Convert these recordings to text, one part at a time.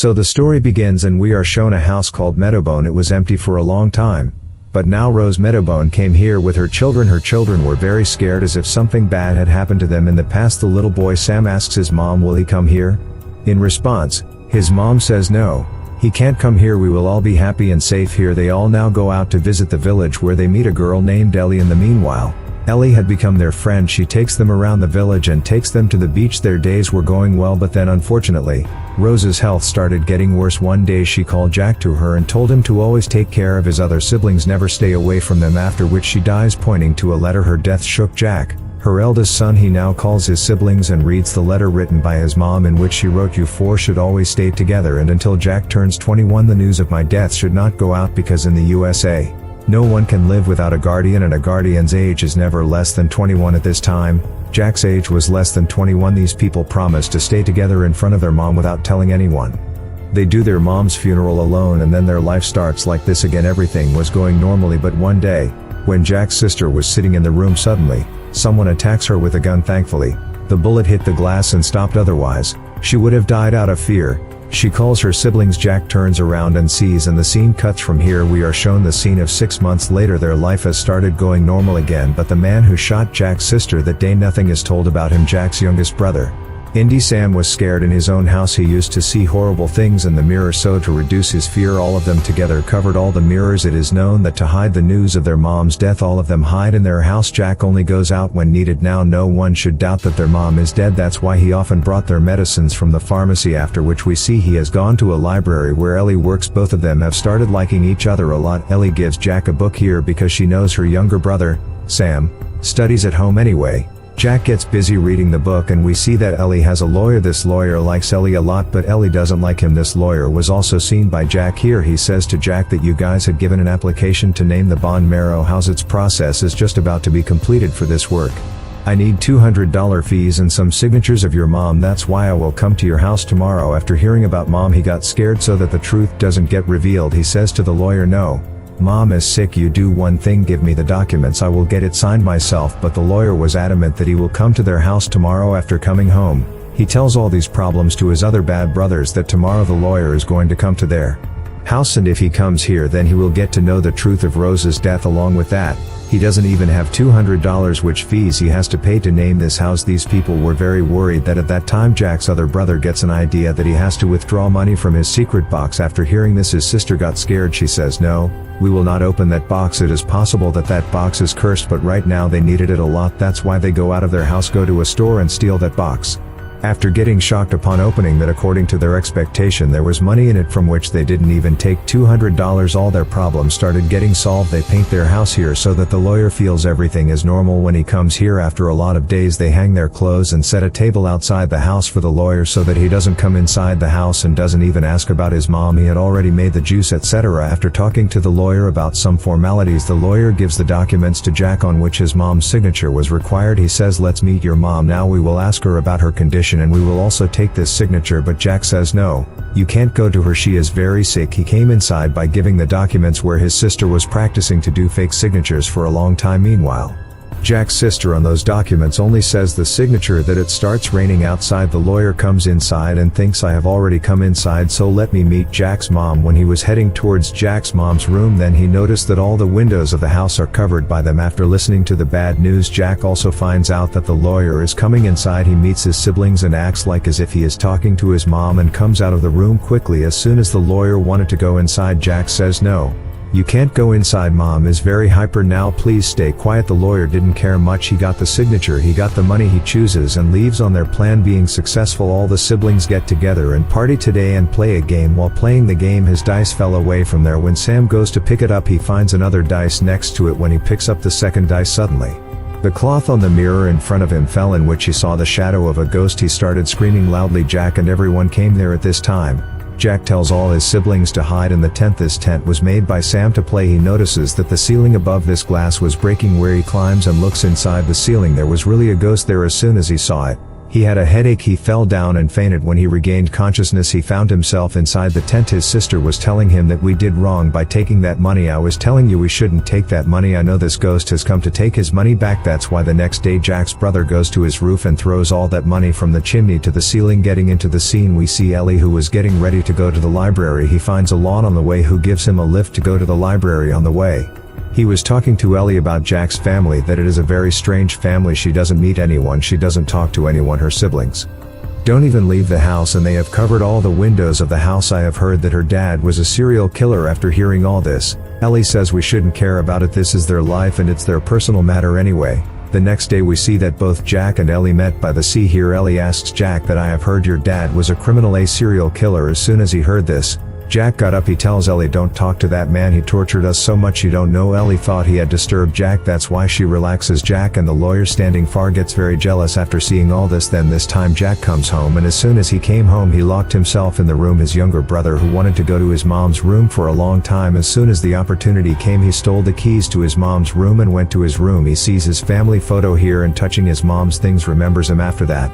So the story begins and we are shown a house called Meadowbone. It was empty for a long time. But now Rose Meadowbone came here with her children. Her children were very scared as if something bad had happened to them in the past. The little boy Sam asks his mom, will he come here? In response, his mom says no, he can't come here. We will all be happy and safe here. They all now go out to visit the village where they meet a girl named Ellie. In the meanwhile, Ellie had become their friend. She takes them around the village and takes them to the beach. Their days were going well, but then unfortunately, Rose's health started getting worse. One day she called Jack to her and told him to always take care of his other siblings, never stay away from them, after which she dies, pointing to a letter. Her death shook Jack, her eldest son. He now calls his siblings and reads the letter written by his mom, in which she wrote, you four should always stay together and until Jack turns 21. The news of my death should not go out because in the USA, no one can live without a guardian, and a guardian's age is never less than 21 at this time. Jack's age was less than 21. These people promised to stay together in front of their mom without telling anyone. They do their mom's funeral alone, and then their life starts like this again. Everything was going normally, but one day, when Jack's sister was sitting in the room, suddenly, someone attacks her with a gun. Thankfully, the bullet hit the glass and stopped, otherwise, she would have died out of fear. She calls her siblings. Jack turns around and sees, and the scene cuts from here. We are shown the scene of 6 months later. Their life has started going normal again, but the man who shot Jack's sister that day, nothing is told about him. Jack's youngest brother, Indy Sam, was scared in his own house. He used to see horrible things in the mirror, so to reduce his fear, all of them together covered all the mirrors. It is known that to hide the news of their mom's death, all of them hide in their house. Jack only goes out when needed. Now no one should doubt that their mom is dead. That's why he often brought their medicines from the pharmacy, after which we see he has gone to a library where Ellie works. Both of them have started liking each other a lot. Ellie gives Jack a book here because she knows her younger brother, Sam, studies at home anyway. Jack gets busy reading the book, and we see that Ellie has a lawyer. This lawyer likes Ellie a lot, but Ellie doesn't like him. This lawyer was also seen by Jack here. He says to Jack that you guys had given an application to name the bone marrow house. Its process is just about to be completed for this work. I need $200 fees and some signatures of your mom. That's why I will come to your house tomorrow. After hearing about mom, he got scared so that the truth doesn't get revealed. He says to the lawyer, no, mom is sick. You do one thing, give me the documents, I will get it signed myself. But the lawyer was adamant that he will come to their house tomorrow. After coming home, he tells all these problems to his other bad brothers, that tomorrow the lawyer is going to come to their house, and if he comes here then he will get to know the truth of Rose's death. Along with that, he doesn't even have $200, which fees he has to pay to name this house. These people were very worried that at that time Jack's other brother gets an idea that he has to withdraw money from his secret box. After hearing this, his sister got scared. She says, no, we will not open that box. It is possible that that box is cursed, but right now they needed it a lot. That's why they go out of their house, go to a store and steal that box. After getting shocked upon opening that, according to their expectation, there was money in it from which they didn't even take $200. All their problems started getting solved. They paint their house here so that the lawyer feels everything is normal when he comes here. After a lot of days, they hang their clothes and set a table outside the house for the lawyer so that he doesn't come inside the house and doesn't even ask about his mom. He had already made the juice, etc. After talking to the lawyer about some formalities, the lawyer gives the documents to Jack on which his mom's signature was required. He says, let's meet your mom now. We will ask her about her condition and we will also take this signature. But Jack says, no, you can't go to her, she is very sick. He came inside by giving the documents where his sister was practicing to do fake signatures for a long time. Meanwhile, Jack's sister on those documents only says the signature that it starts raining outside. The lawyer comes inside and thinks, I have already come inside, so let me meet Jack's mom. When he was heading towards Jack's mom's room, then he noticed that all the windows of the house are covered by them. After listening to the bad news, Jack also finds out that the lawyer is coming inside. He meets his siblings and acts like as if he is talking to his mom and comes out of the room quickly. As soon as the lawyer wanted to go inside, Jack says, no, you can't go inside, mom is very hyper now, please stay quiet. The lawyer didn't care much. He got the signature, he got the money, he chooses and leaves on their plan being successful. All the siblings get together and party today and play a game. While playing the game, his dice fell away from there. When Sam goes to pick it up, he finds another dice next to it. When he picks up the second dice, suddenly the cloth on the mirror in front of him fell, in which he saw the shadow of a ghost. He started screaming loudly. Jack and everyone came there at this time. Jack tells all his siblings to hide in the tent. This tent was made by Sam to play. He notices that the ceiling above this glass was breaking. Where he climbs and looks inside the ceiling, there was really a ghost there. As soon as he saw it, He had a headache. He fell down and fainted. When he regained consciousness, he found himself inside the tent. His sister was telling him that we did wrong by taking that money. I was telling you we shouldn't take that money. I know this ghost has come to take his money back. That's why the next day Jack's brother goes to his roof and throws all that money from the chimney to the ceiling. Getting into the scene, we see Ellie, who was getting ready to go to the library. He finds a lawn on the way who gives him a lift to go to the library. On the way, he was talking to Ellie about Jack's family, that it is a very strange family. She doesn't meet anyone, she doesn't talk to anyone, her siblings don't even leave the house, and they have covered all the windows of the house. I have heard that her dad was a serial killer. After hearing all this, Ellie says we shouldn't care about it. This is their life and it's their personal matter anyway. The next day we see that both Jack and Ellie met by the sea. Here Ellie asks Jack that I have heard your dad was a criminal, a serial killer. As soon as he heard this, Jack got up. He tells Ellie, don't talk to that man, he tortured us so much you don't know. Ellie thought he had disturbed Jack, that's why she relaxes. Jack and the lawyer standing far gets very jealous after seeing all this. Then this time Jack comes home, and as soon as he came home he locked himself in the room. His younger brother, who wanted to go to his mom's room for a long time, as soon as the opportunity came he stole the keys to his mom's room and went to his room. He sees his family photo here and touching his mom's things remembers him. After that,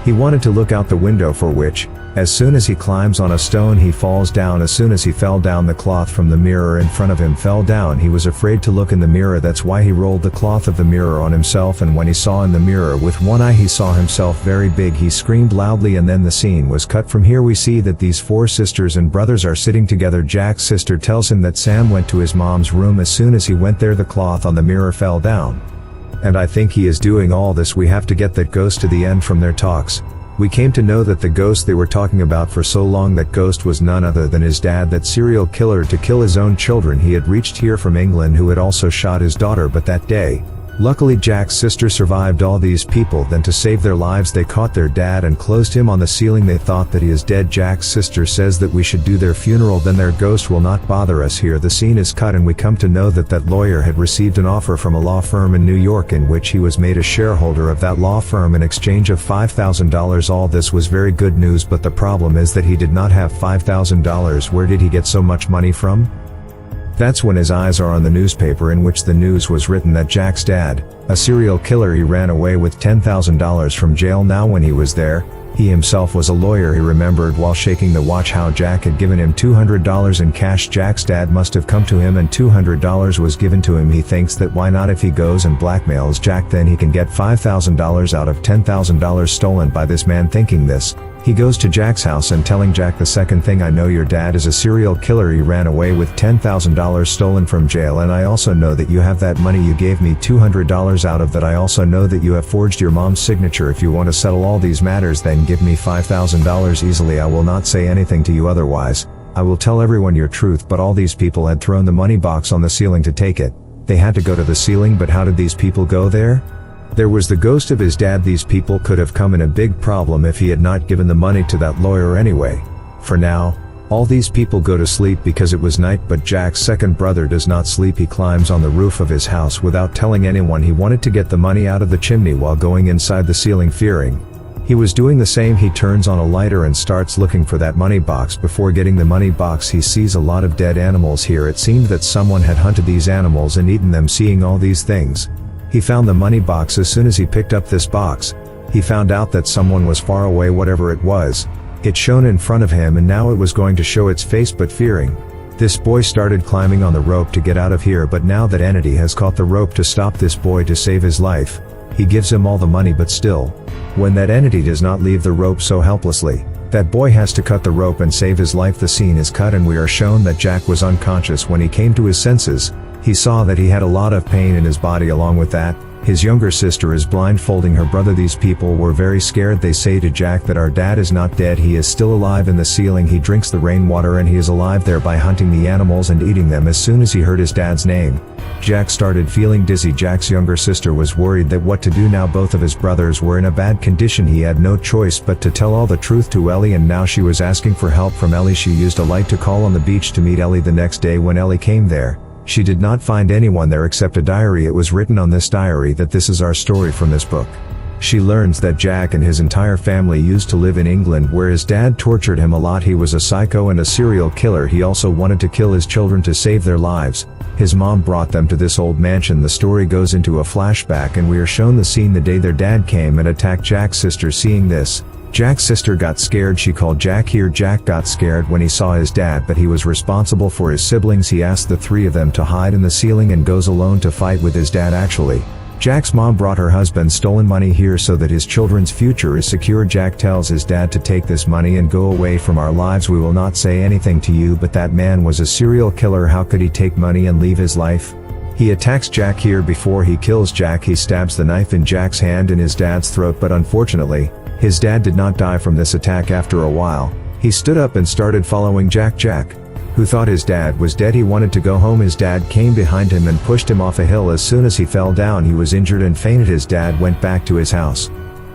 he wanted to look out the window, for which, as soon as he climbs on a stone he falls down. As soon as he fell down, the cloth from the mirror in front of him fell down. He was afraid to look in the mirror, that's why he rolled the cloth of the mirror on himself, and when he saw in the mirror with one eye he saw himself very big. He screamed loudly, and then the scene was cut. From here we see that these four sisters and brothers are sitting together. Jack's sister tells him that Sam went to his mom's room. As soon as he went there the cloth on the mirror fell down. And I think he is doing all this. We have to get that ghost to the end. From their talks, we came to know that the ghost they were talking about for so long, that ghost was none other than his dad, that serial killer to kill his own children. He had reached here from England, who had also shot his daughter, but that day, luckily Jack's sister survived all these people. Then to save their lives they caught their dad and closed him on the ceiling. They thought that he is dead. Jack's sister says that we should do their funeral, then their ghost will not bother us. Here the scene is cut, and we come to know that that lawyer had received an offer from a law firm in New York, in which he was made a shareholder of that law firm in exchange of $5,000. All this was very good news, but the problem is that he did not have $5,000. Where did he get so much money from? That's when his eyes are on the newspaper, in which the news was written that Jack's dad, a serial killer, he ran away with $10,000 from jail. Now when he was there, he himself was a lawyer. He remembered while shaking the watch how Jack had given him $200 in cash. Jack's dad must have come to him and $200 was given to him. He thinks that why not, if he goes and blackmails Jack, then he can get $5,000 out of $10,000 stolen by this man. Thinking this, he goes to Jack's house and telling Jack the second thing, I know your dad is a serial killer. He ran away with $10,000 stolen from jail, and I also know that you have that money you gave me $200 out of that. I also know that you have forged your mom's signature. If you want to settle all these matters, then give me $5,000 easily. I will not say anything to you otherwise. I will tell everyone your truth. But all these people had thrown the money box on the ceiling to take it. They had to go to the ceiling, but how did these people go there? There was the ghost of his dad. These people could have come in a big problem if he had not given the money to that lawyer anyway. For now, all these people go to sleep because it was night, but Jack's second brother does not sleep. He climbs on the roof of his house without telling anyone. He wanted to get the money out of the chimney while going inside the ceiling, fearing he was doing the same. He turns on a lighter and starts looking for that money box. Before getting the money box, he sees a lot of dead animals here. It seemed that someone had hunted these animals and eaten them. Seeing all these things, he found the money box. As soon as he picked up this box, he found out that someone was far away. Whatever it was, it shone in front of him, and now it was going to show its face. But fearing this, boy started climbing on the rope to get out of here. But now that entity has caught the rope to stop this boy to save his life. He gives him all the money, but still, when that entity does not leave the rope so helplessly, that boy has to cut the rope and save his life. The scene is cut, and we are shown that Jack was unconscious. When he came to his senses, he saw that he had a lot of pain in his body. Along with that, his younger sister is blindfolding her brother. These people were very scared. They say to Jack that our dad is not dead, he is still alive in the ceiling. He drinks the rainwater and he is alive there by hunting the animals and eating them. As soon as he heard his dad's name, Jack started feeling dizzy. Jack's younger sister was worried that what to do now. Both of his brothers were in a bad condition. He had no choice but to tell all the truth to Ellie, and now she was asking for help from Ellie. She used a light to call on the beach to meet Ellie. The next day when Ellie came there, she did not find anyone there except a diary. It was written on this diary that this is our story from this book. She learns that Jack and his entire family used to live in England, where his dad tortured him a lot. He was a psycho and a serial killer. He also wanted to kill his children to save their lives. His mom brought them to this old mansion. The story goes into a flashback and we are shown the scene the day their dad came and attacked Jack's sister. Seeing this, Jack's sister got scared. She called Jack here. Jack got scared when he saw his dad, but he was responsible for his siblings. He asked the three of them to hide in the ceiling and goes alone to fight with his dad. Actually, Jack's mom brought her husband's stolen money here so that his children's future is secure. Jack tells his dad to take this money and go away from our lives. We will not say anything to you, but that man was a serial killer. How could he take money and leave his life? He attacks Jack here. Before he kills Jack, he stabs the knife in Jack's hand in his dad's throat, but unfortunately, his dad did not die from this attack. After a while, he stood up and started following Jack. Jack, who thought his dad was dead, he wanted to go home. His dad came behind him and pushed him off a hill. As soon as he fell down, he was injured and fainted. His dad went back to his house.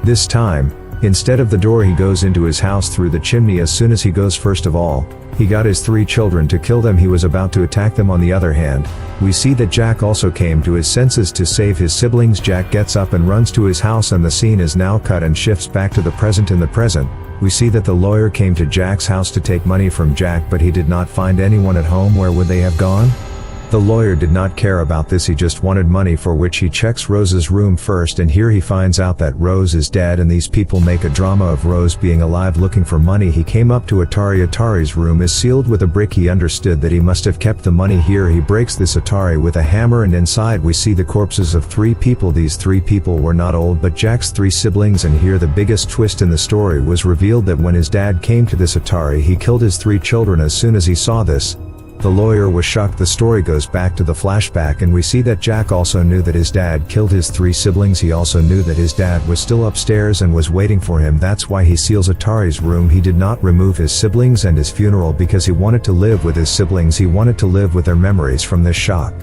This time, instead of the door, he goes into his house through the chimney. As soon as he goes, first of all, he got his three children to kill them. He was about to attack them. On the other hand, we see that Jack also came to his senses to save his siblings. Jack gets up and runs to his house, and the scene is now cut and shifts back to the present. In the present, we see that the lawyer came to Jack's house to take money from Jack, but he did not find anyone at home. Where would they have gone? The lawyer did not care about this. He just wanted money, for which he checks Rose's room first, and here he finds out that Rose is dead, and these people make a drama of Rose being alive looking for money. He came up to Atari. Atari's room is sealed with a brick. He understood that he must have kept the money here. He breaks this Atari with a hammer, and inside we see the corpses of three people. These three people were not old, but Jack's three siblings, and here the biggest twist in the story was revealed, that when his dad came to this Atari, he killed his three children. As soon as he saw this, the lawyer was shocked. The story goes back to the flashback, and we see that Jack also knew that his dad killed his three siblings. He also knew that his dad was still upstairs and was waiting for him. That's why he seals Atari's room. He did not remove his siblings and his funeral because he wanted to live with his siblings. He wanted to live with their memories from this shock.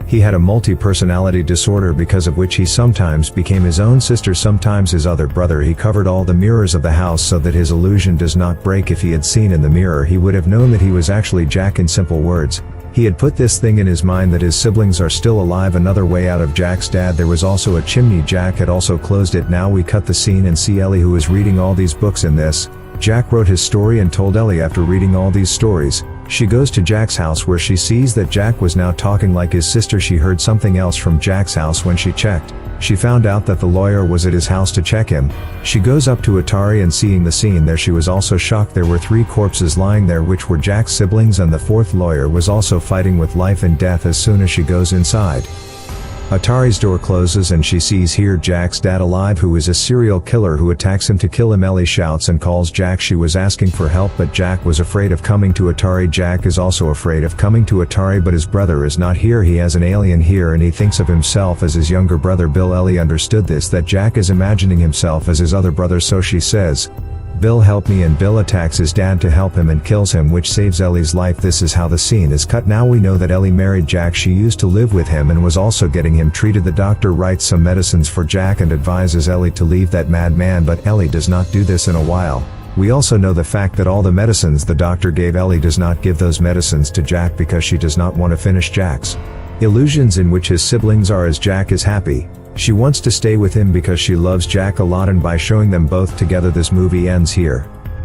He had a multi-personality disorder, because of which he sometimes became his own sister, sometimes his other brother. He covered all the mirrors of the house so that his illusion does not break. If he had seen in the mirror, he would have known that he was actually Jack. In simple words, he had put this thing in his mind that his siblings are still alive. Another way out of Jack's dad, there was also a chimney. Jack had also closed it. Now we cut the scene and see Ellie, who is reading all these books. In this, Jack wrote his story and told Ellie. After reading all these stories, she goes to Jack's house, where she sees that Jack was now talking like his sister. She heard something else from Jack's house. When she checked, she found out that the lawyer was at his house to check him. She goes up to Atari, and seeing the scene there, she was also shocked. There were three corpses lying there, which were Jack's siblings, and the fourth lawyer was also fighting with life and death. As soon as she goes inside, Atari's door closes, and she sees here Jack's dad alive, who is a serial killer who attacks him to kill him. Ellie shouts and calls Jack. She was asking for help, but Jack was afraid of coming to Atari. Jack is also afraid of coming to Atari, but his brother is not here. He has an alien here, and he thinks of himself as his younger brother Bill. Ellie understood this, that Jack is imagining himself as his other brother, so she says, "Bill, help me," and Bill attacks his dad to help him and kills him, which saves Ellie's life. This is how the scene is cut. Now we know that Ellie married Jack. She used to live with him and was also getting him treated. The doctor writes some medicines for Jack and advises Ellie to leave that madman, but Ellie does not do this. In a while, we also know the fact that all the medicines the doctor gave Ellie does not give those medicines to Jack because she does not want to finish Jack's illusions in which his siblings are, as Jack is happy. She wants to stay with him because she loves Jack a lot, and by showing them both together, this movie ends here.